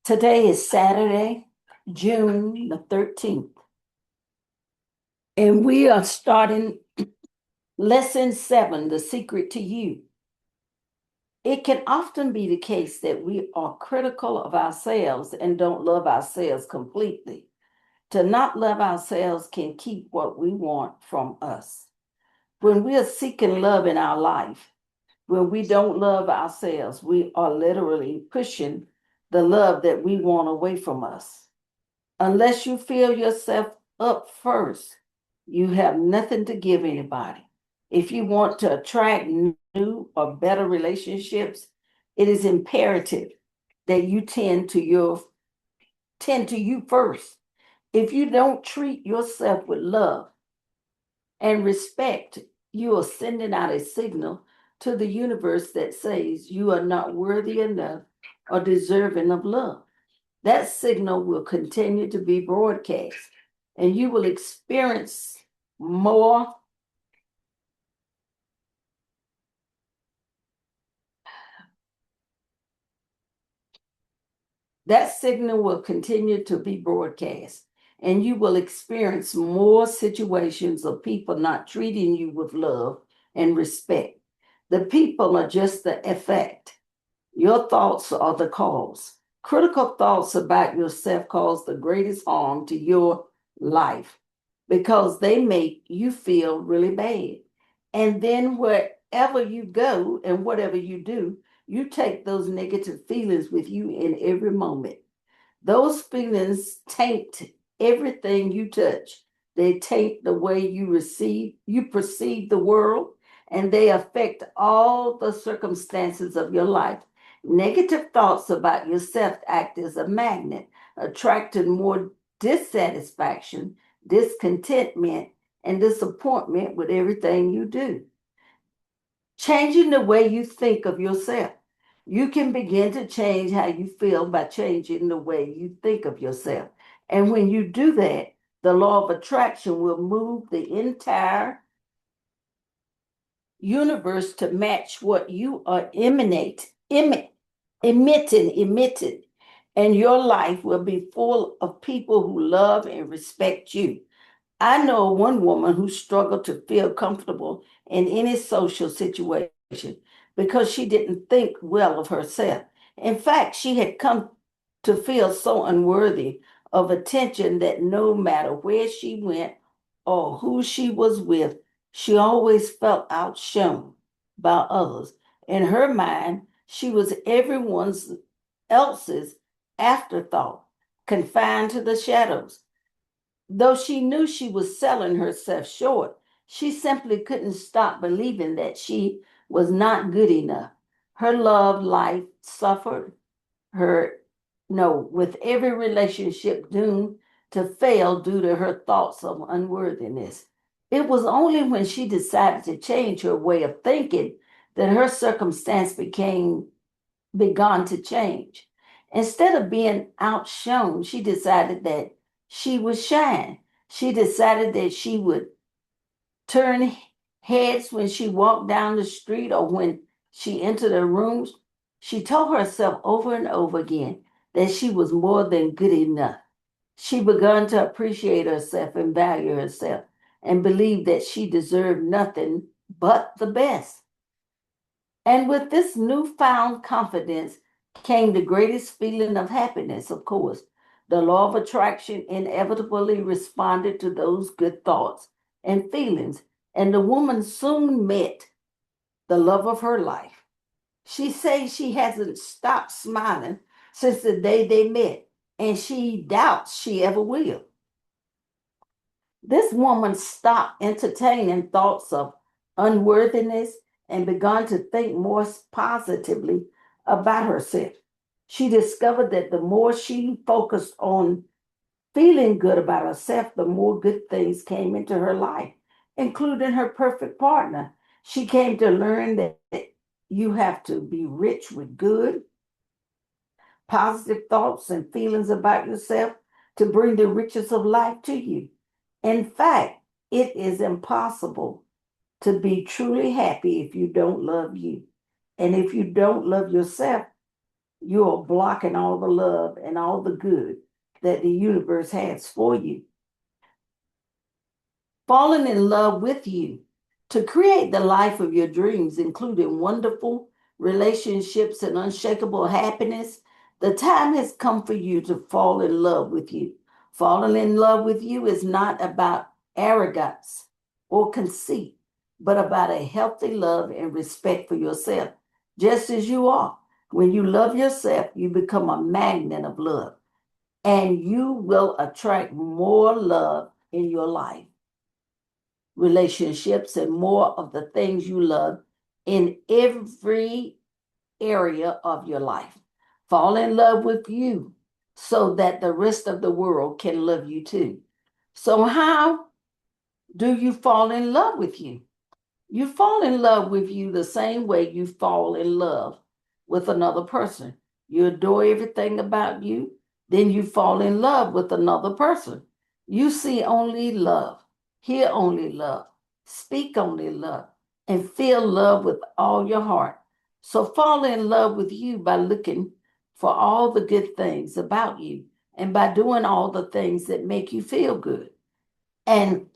Today is Saturday, June the 13th, and we are starting lesson 7, The Secret to You. It can often be the case that we are critical of ourselves and don't love ourselves completely. To not love ourselves can keep what we want from us. When we are seeking love in our life, when we don't love ourselves, we are literally pushing the love that we want away from us. Unless you fill yourself up first, you have nothing to give anybody. If you want to attract new or better relationships, it is imperative that you tend to you first. If you don't treat yourself with love and respect, you are sending out a signal to the universe that says you are not worthy enough or deserving of love. That signal will continue to be broadcast, and you will experience more. That signal will continue to be broadcast, and you will experience more situations of people not treating you with love and respect. The people are just the effect. Your thoughts are the cause. Critical thoughts about yourself cause the greatest harm to your life because they make you feel really bad. And then wherever you go and whatever you do, you take those negative feelings with you in every moment. Those feelings taint everything you touch. They taint the way you perceive the world, and they affect all the circumstances of your life. Negative thoughts about yourself act as a magnet, attracting more dissatisfaction, discontentment, and disappointment with everything you do. Changing the way you think of yourself. You can begin to change how you feel by changing the way you think of yourself. And when you do that, the law of attraction will move the entire universe to match what you are emitting, and your life will be full of people who love and respect you. I know one woman who struggled to feel comfortable in any social situation because she didn't think well of herself. In fact, she had come to feel so unworthy of attention that no matter where she went or who she was with, she always felt outshone by others. In her mind, she was everyone's else's afterthought, confined to the shadows. Though she knew she was selling herself short, she simply couldn't stop believing that she was not good enough. Her love life suffered, her, no, with every relationship doomed to fail due to her thoughts of unworthiness. It was only when she decided to change her way of thinking that her circumstance began to change. Instead of being outshone, she decided that she would shine. She decided that she would turn heads when she walked down the street or when she entered a room. She told herself over and over again that she was more than good enough. She began to appreciate herself and value herself and believe that she deserved nothing but the best. And with this newfound confidence came the greatest feeling of happiness, of course. The law of attraction inevitably responded to those good thoughts and feelings, and the woman soon met the love of her life. She says she hasn't stopped smiling since the day they met, and she doubts she ever will. This woman stopped entertaining thoughts of unworthiness and began to think more positively about herself. She discovered that the more she focused on feeling good about herself, the more good things came into her life, including her perfect partner. She came to learn that you have to be rich with good, positive thoughts and feelings about yourself to bring the riches of life to you. In fact, it is impossible to be truly happy if you don't love you. And if you don't love yourself, you are blocking all the love and all the good that the universe has for you. Falling in love with you to create the life of your dreams, including wonderful relationships and unshakable happiness. The time has come for you to fall in love with you. Falling in love with you is not about arrogance or conceit, but about a healthy love and respect for yourself, just as you are. When you love yourself, you become a magnet of love, and you will attract more love in your life, relationships, and more of the things you love in every area of your life. Fall in love with you so that the rest of the world can love you too. So, how do you fall in love with you? You fall in love with you the same way you fall in love with another person. You adore everything about you, then you fall in love with another person. You see only love, hear only love, speak only love, and feel love with all your heart. So fall in love with you by looking for all the good things about you and by doing all the things that make you feel good. And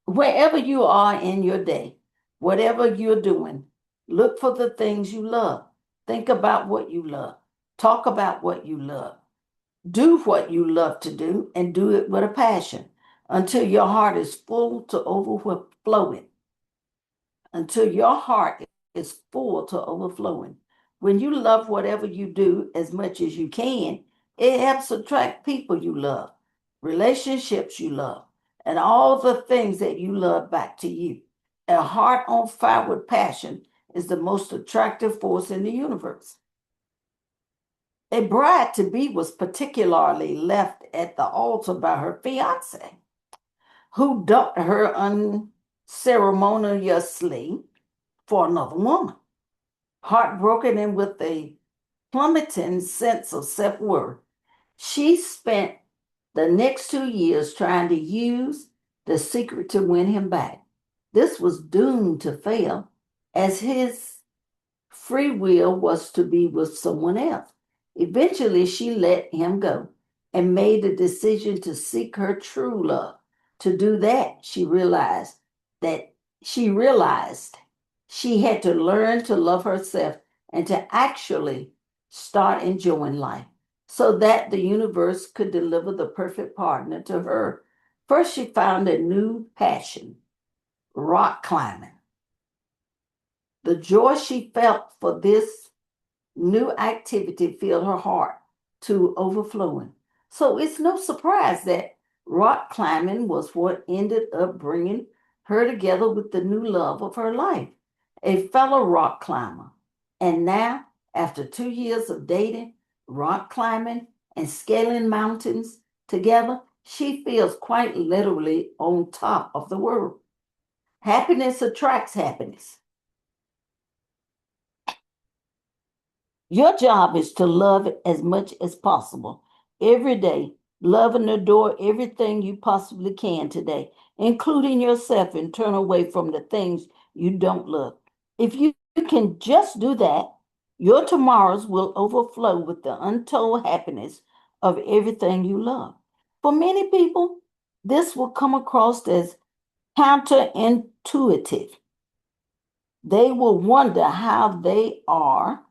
wherever you are in your day, whatever you're doing, look for the things you love. Think about what you love. Talk about what you love. Do what you love to do and do it with a passion until your heart is full to overflowing. Until your heart is full to overflowing. When you love whatever you do as much as you can, it helps attract people you love, relationships you love, and all the things that you love back to you. A heart on fire with passion is the most attractive force in the universe. A bride to be was particularly left at the altar by her fiance, who dumped her unceremoniously for another woman. Heartbroken and with a plummeting sense of self worth, she spent the next 2 years trying to use the secret to win him back. This was doomed to fail, as his free will was to be with someone else. Eventually, she let him go and made the decision to seek her true love. To do that, that she realized she had to learn to love herself and to actually start enjoying life so that the universe could deliver the perfect partner to her. First, she found a new passion: rock climbing. The joy she felt for this new activity filled her heart to overflowing. So it's no surprise that rock climbing was what ended up bringing her together with the new love of her life, a fellow rock climber. And now, after 2 years of dating, rock climbing, and scaling mountains together, she feels quite literally on top of the world. Happiness attracts happiness. Your job is to love it as much as possible every day. Love and adore everything you possibly can today, including yourself, and turn away from the things you don't love. If you can just do that, your tomorrows will overflow with the untold happiness of everything you love. For many people, this will come across as counterintuitive. They will wonder how they are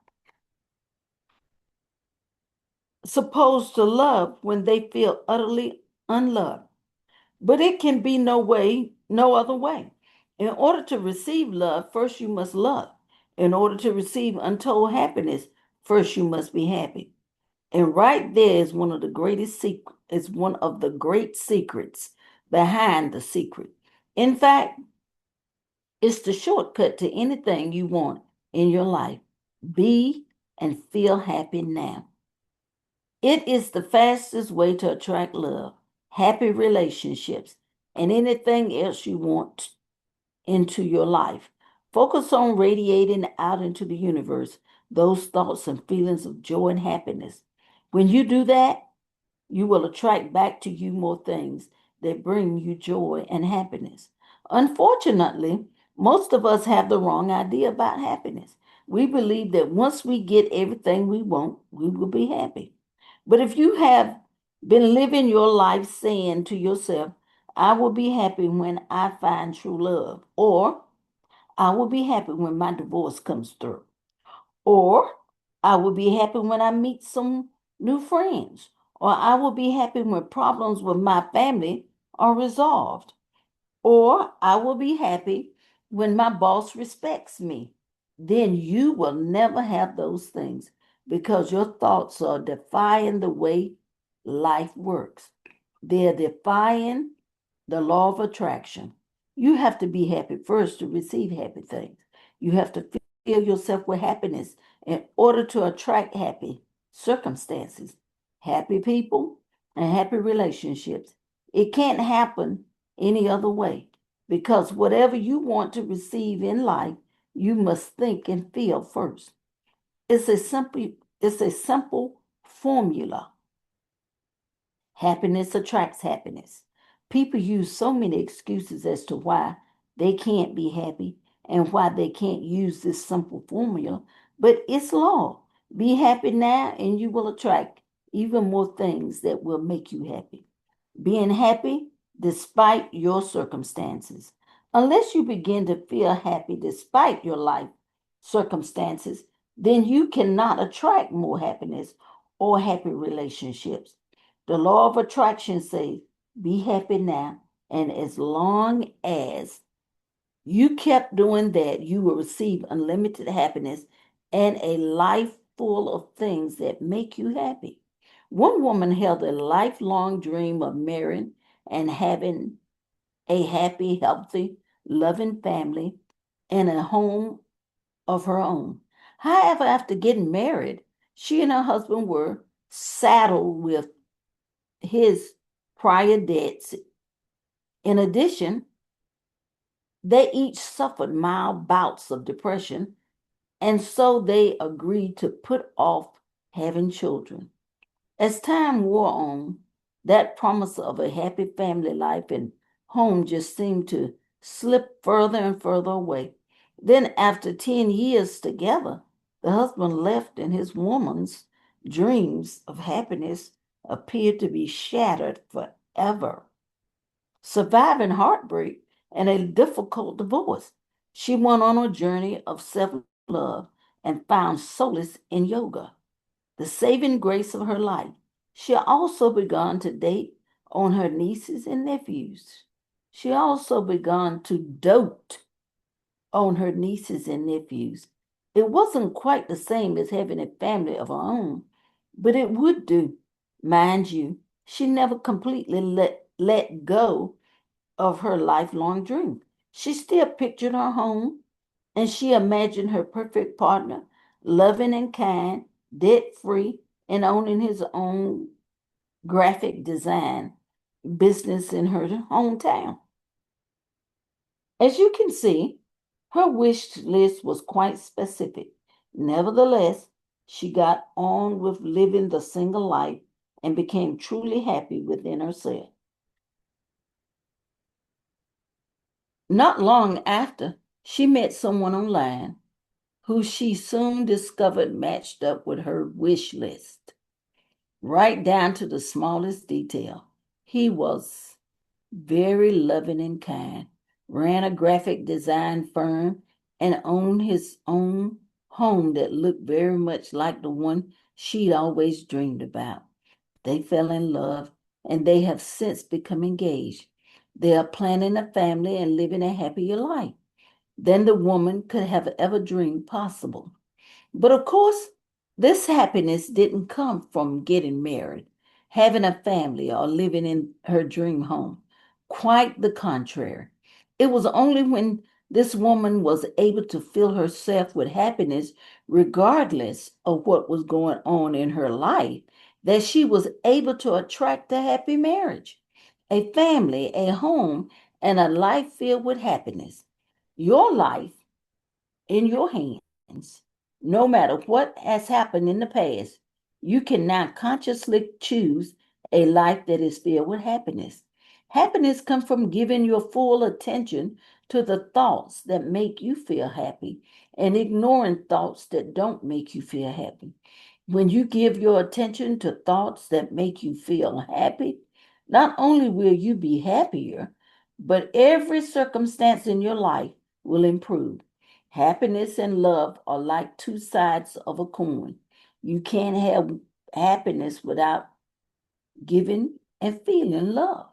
supposed to love when they feel utterly unloved. But it can be no other way. In order to receive love, first you must love. In order to receive untold happiness, first you must be happy. And right there is one of the great secrets behind the secret. In fact, it's the shortcut to anything you want in your life. Be and feel happy now. It is the fastest way to attract love, happy relationships, and anything else you want into your life. Focus on radiating out into the universe those thoughts and feelings of joy and happiness. When you do that, you will attract back to you more things that bring you joy and happiness. Unfortunately, most of us have the wrong idea about happiness. We believe that once we get everything we want, we will be happy. But if you have been living your life saying to yourself, I will be happy when I find true love, or I will be happy when my divorce comes through, or I will be happy when I meet some new friends, or I will be happy when problems with my family are resolved, or I will be happy when my boss respects me. Then you will never have those things because your thoughts are defying the way life works. They're defying the law of attraction. You have to be happy first to receive happy things. You have to fill yourself with happiness in order to attract happy circumstances, happy people, and happy relationships. It can't happen any other way because whatever you want to receive in life, you must think and feel first. It's a simple formula. Happiness attracts happiness. People use so many excuses as to why they can't be happy and why they can't use this simple formula, but it's law. Be happy now and you will attract even more things that will make you happy. Being happy despite your circumstances. Unless you begin to feel happy despite your life circumstances, then you cannot attract more happiness or happy relationships. The law of attraction says, be happy now, and as long as you kept doing that, you will receive unlimited happiness and a life full of things that make you happy. One woman held a lifelong dream of marrying and having a happy, healthy, loving family and a home of her own. However, after getting married, she and her husband were saddled with his prior debts. In addition, they each suffered mild bouts of depression, and so they agreed to put off having children. As time wore on, that promise of a happy family life and home just seemed to slip further and further away. Then, after 10 years together, the husband left, and his woman's dreams of happiness appeared to be shattered forever. Surviving heartbreak and a difficult divorce, she went on a journey of self love and found solace in yoga, the saving grace of her life. She also began to date on her nieces and nephews. She also began to dote on her nieces and nephews. It wasn't quite the same as having a family of her own, but it would do. Mind you, she never completely let go of her lifelong dream. She still pictured her home and she imagined her perfect partner, loving and kind, debt free, and owning his own graphic design business in her hometown. As you can see, her wish list was quite specific. Nevertheless, she got on with living the single life and became truly happy within herself. Not long after, she met someone online who she soon discovered matched up with her wish list, right down to the smallest detail. He was very loving and kind, ran a graphic design firm, and owned his own home that looked very much like the one she'd always dreamed about. They fell in love and they have since become engaged. They are planning a family and living a happier life than the woman could have ever dreamed possible. But of course, this happiness didn't come from getting married, having a family, or living in her dream home. Quite the contrary. It was only when this woman was able to fill herself with happiness, regardless of what was going on in her life, that she was able to attract a happy marriage, a family, a home, and a life filled with happiness. Your life in your hands. No matter what has happened in the past, you can now consciously choose a life that is filled with happiness. Happiness comes from giving your full attention to the thoughts that make you feel happy and ignoring thoughts that don't make you feel happy. When you give your attention to thoughts that make you feel happy, not only will you be happier, but every circumstance in your life will improve. Happiness and love are like two sides of a coin. You can't have happiness without giving and feeling love.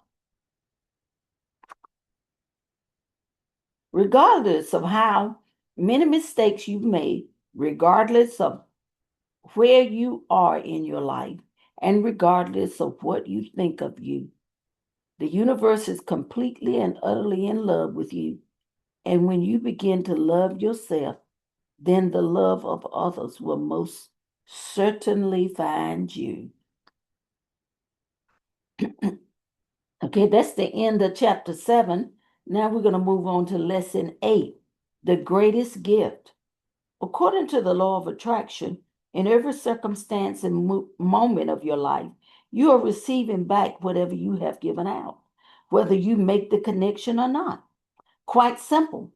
Regardless of how many mistakes you've made, regardless of where you are in your life, and regardless of what you think of you, the universe is completely and utterly in love with you. And when you begin to love yourself, then the love of others will most certainly find you. Okay, that's the end of chapter 7. Now we're going to move on to lesson 8, the greatest gift. According to the law of attraction, in every circumstance and moment of your life, you are receiving back whatever you have given out, whether you make the connection or not. Quite simple.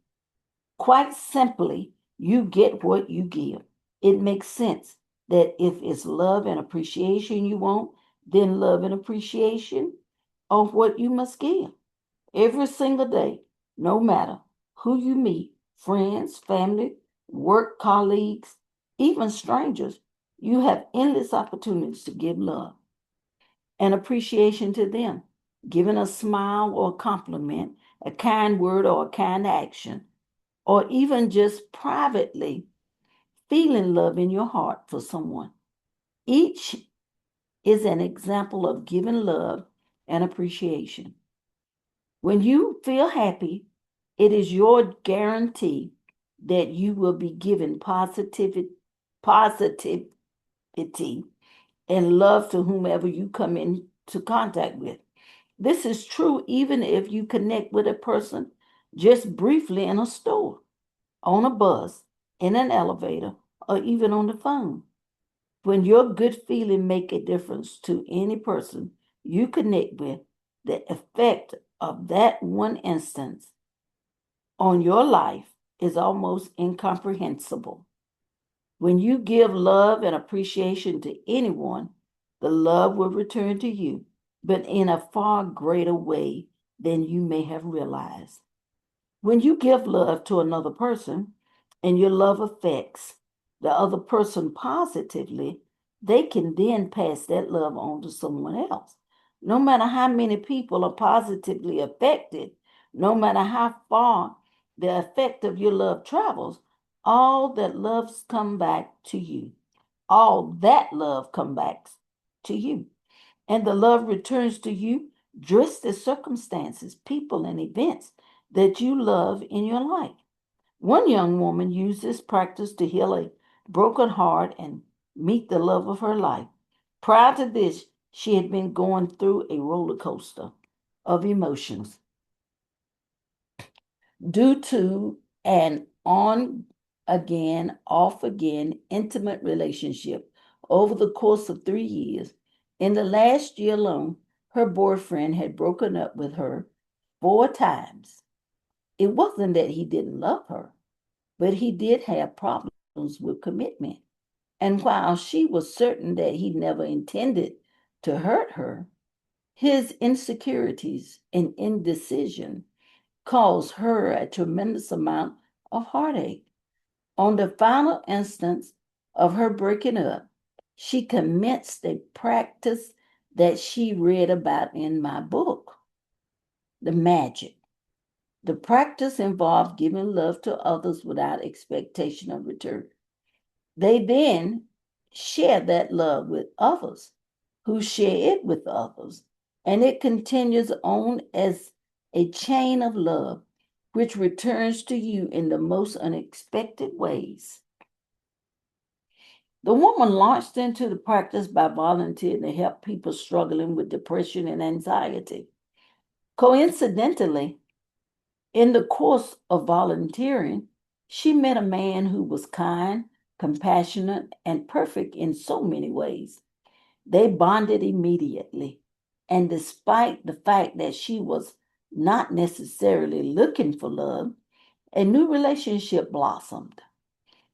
Quite simply, you get what you give. It makes sense that if it's love and appreciation you want, then love and appreciation of what you must give. Every single day, no matter who you meet, friends, family, work colleagues, even strangers, you have endless opportunities to give love and appreciation to them. Giving a smile or a compliment, a kind word or a kind action, or even just privately feeling love in your heart for someone. Each is an example of giving love and appreciation. When you feel happy, it is your guarantee that you will be given positivity and love to whomever you come into contact with. This is true even if you connect with a person just briefly in a store, on a bus, in an elevator, or even on the phone. When your good feeling make a difference to any person you connect with, the effect of that one instance on your life is almost incomprehensible. When you give love and appreciation to anyone, the love will return to you, but in a far greater way than you may have realized. When you give love to another person and your love affects the other person positively, they can then pass that love on to someone else. No matter how many people are positively affected, no matter how far the effect of your love travels, all that loves come back to you. All that love come back to you. And the love returns to you just as circumstances, people, and events that you love in your life. One young woman used this practice to heal a broken heart and meet the love of her life. Prior to this, she had been going through a roller coaster of emotions due to an on again, off again intimate relationship over the course of 3 years. In the last year alone, her boyfriend had broken up with her 4 times. It wasn't that he didn't love her, but he did have problems with commitment. And while she was certain that he never intended to hurt her, his insecurities and indecision caused her a tremendous amount of heartache. On the final instance of her breaking up, she commenced a practice that she read about in my book, The Magic. The practice involved giving love to others without expectation of return. They then share that love with others who share it with others, and it continues on as a chain of love which returns to you in the most unexpected ways. The woman launched into the practice by volunteering to help people struggling with depression and anxiety. Coincidentally, in the course of volunteering, she met a man who was kind, compassionate, and perfect in so many ways. They bonded immediately. And despite the fact that she was not necessarily looking for love, a new relationship blossomed.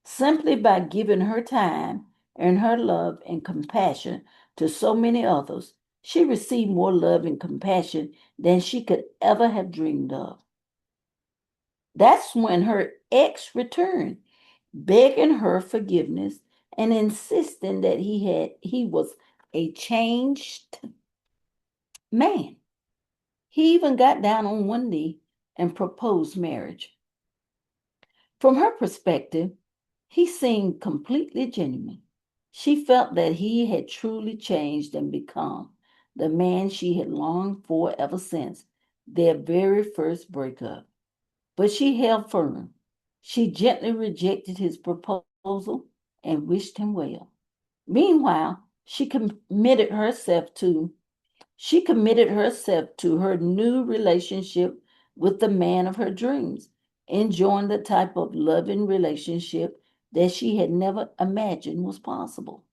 Simply by giving her time and her love and compassion to so many others, she received more love and compassion than she could ever have dreamed of. That's when her ex returned, begging her forgiveness and insisting that he was a changed man. He even got down on one knee and proposed marriage. From her perspective, he seemed completely genuine. She felt that he had truly changed and become the man she had longed for ever since their very first breakup. But she held firm. She gently rejected his proposal and wished him well. Meanwhile, she committed herself to her new relationship with the man of her dreams, enjoying the type of loving relationship that she had never imagined was possible.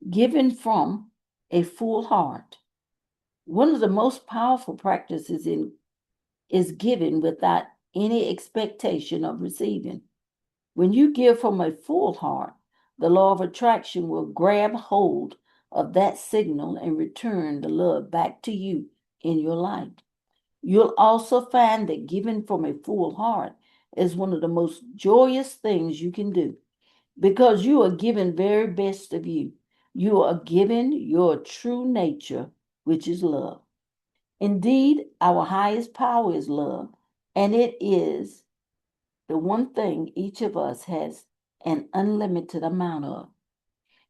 Given from a full heart. One of the most powerful practices is giving without any expectation of receiving. When you give from a full heart, the law of attraction will grab hold of that signal and return the love back to you in your life. You'll also find that giving from a full heart is one of the most joyous things you can do because you are giving very best of you. You are giving your true nature, which is love. Indeed, our highest power is love, and it is the one thing each of us has an unlimited amount of.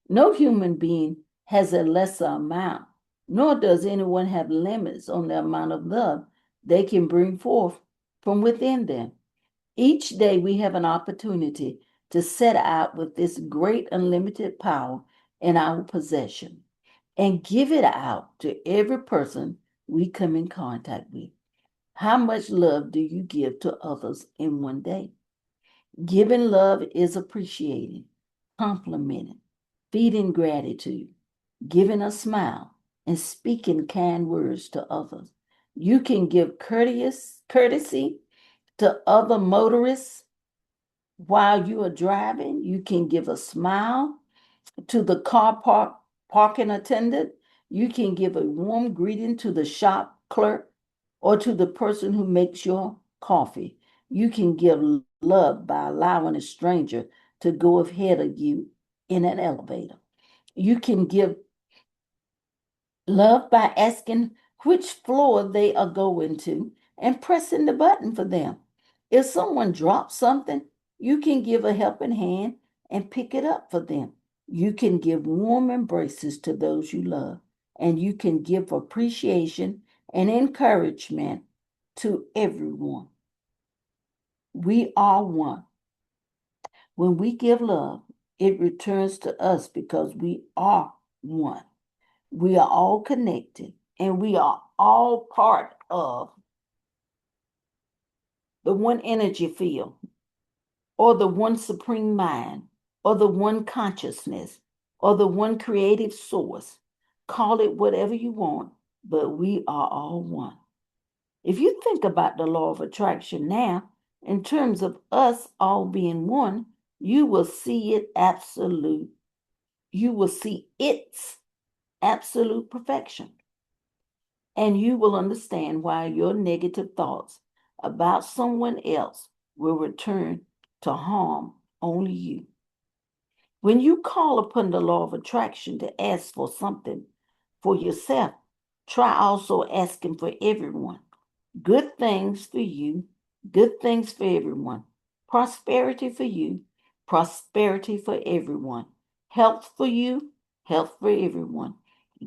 No human being has a lesser amount, nor does anyone have limits on the amount of love they can bring forth from within them. Each day we have an opportunity to set out with this great unlimited power in our possession and give it out to every person we come in contact with. How much love do you give to others in one day? Giving love is appreciating, complimenting, feeding gratitude, giving a smile, and speaking kind words to others. You can give courtesy to other motorists while you are driving. You can give a smile to the parking attendant. You can give a warm greeting to the shop clerk or to the person who makes your coffee. You can give love by allowing a stranger to go ahead of you in an elevator. You can give love by asking which floor they are going to and pressing the button for them. If someone drops something, you can give a helping hand and pick it up for them. You can give warm embraces to those you love, and you can give appreciation and encouragement to everyone. We are one. When we give love, it returns to us because we are one. We are all connected and we are all part of the one energy field or the one supreme mind or the one consciousness or the one creative source. Call it whatever you want, but we are all one. If you think about the law of attraction now, in terms of us all being one, you will see you will see its absolute perfection. And you will understand why your negative thoughts about someone else will return to harm only you. When you call upon the law of attraction to ask for something for yourself, try also asking for everyone. Good things for you, good things for everyone. Prosperity for you, prosperity for everyone. Health for you, health for everyone.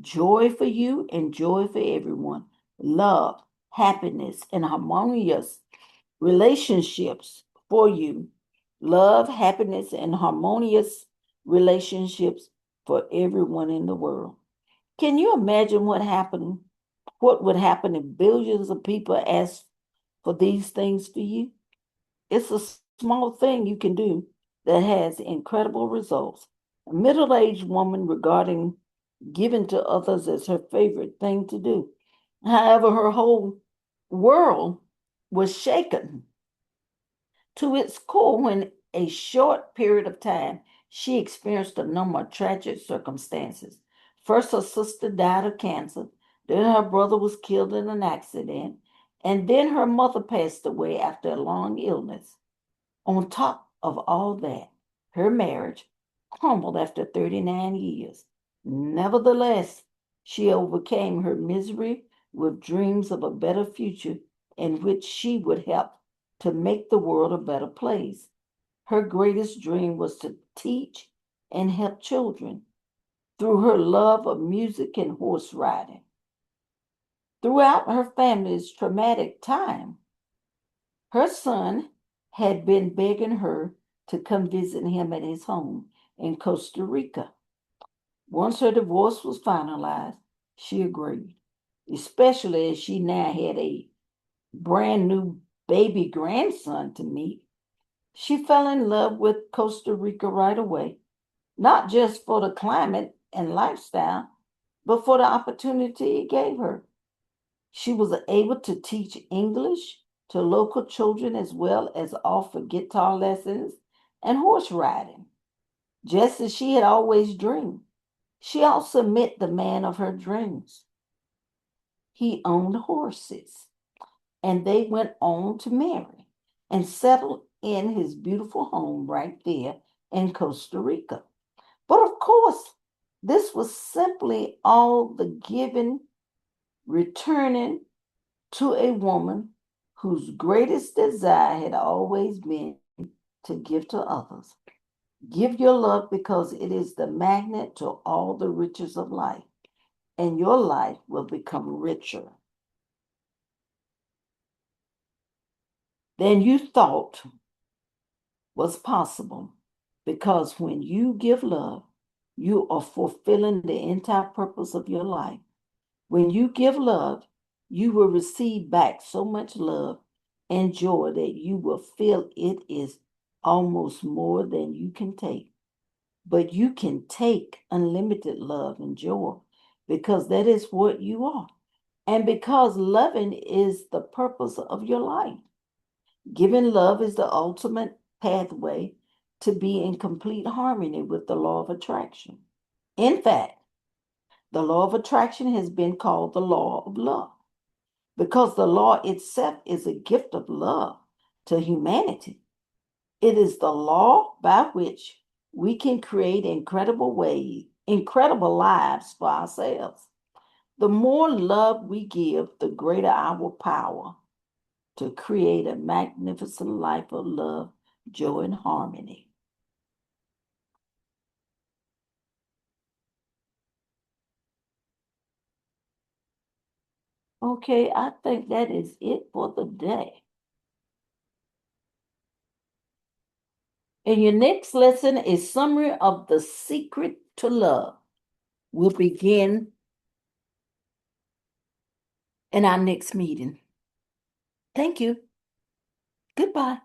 Joy for you and joy for everyone. Love, happiness, and harmonious relationships for you. Love, happiness, and harmonious relationships for everyone in the world. Can you imagine what would happen if billions of people asked for these things for you? It's a small thing you can do that has incredible results. A middle-aged woman regarding Giving to others is her favorite thing to do. However, her whole world was shaken to its core when a short period of time she experienced a number of tragic circumstances. First, her sister died of cancer, then her brother was killed in an accident, and then her mother passed away after a long illness. On top of all that, her marriage crumbled after 39 years. Nevertheless, she overcame her misery with dreams of a better future in which she would help to make the world a better place. Her greatest dream was to teach and help children through her love of music and horse riding. Throughout her family's traumatic time, her son had been begging her to come visit him at his home in Costa Rica. Once her divorce was finalized, she agreed, especially as she now had a brand new baby grandson to meet. She fell in love with Costa Rica right away, not just for the climate and lifestyle, but for the opportunity it gave her. She was able to teach English to local children as well as offer guitar lessons and horse riding, just as she had always dreamed. She also met the man of her dreams. He owned horses, and they went on to marry and settle in his beautiful home right there in Costa Rica. But of course, this was simply all the giving, returning to a woman whose greatest desire had always been to give to others. Give your love because it is the magnet to all the riches of life, and your life will become richer than you thought was possible. Because when you give love, you are fulfilling the entire purpose of your life. When you give love, you will receive back so much love and joy that you will feel it is almost more than you can take. But you can take unlimited love and joy because that is what you are. And because loving is the purpose of your life. Giving love is the ultimate pathway to be in complete harmony with the law of attraction. In fact, the law of attraction has been called the law of love because the law itself is a gift of love to humanity. It is the law by which we can create incredible lives for ourselves. The more love we give, the greater our power to create a magnificent life of love, joy, and harmony. Okay, I think that is it for the day. And your next lesson is summary of the secret to love. We'll begin in our next meeting. Thank you. Goodbye.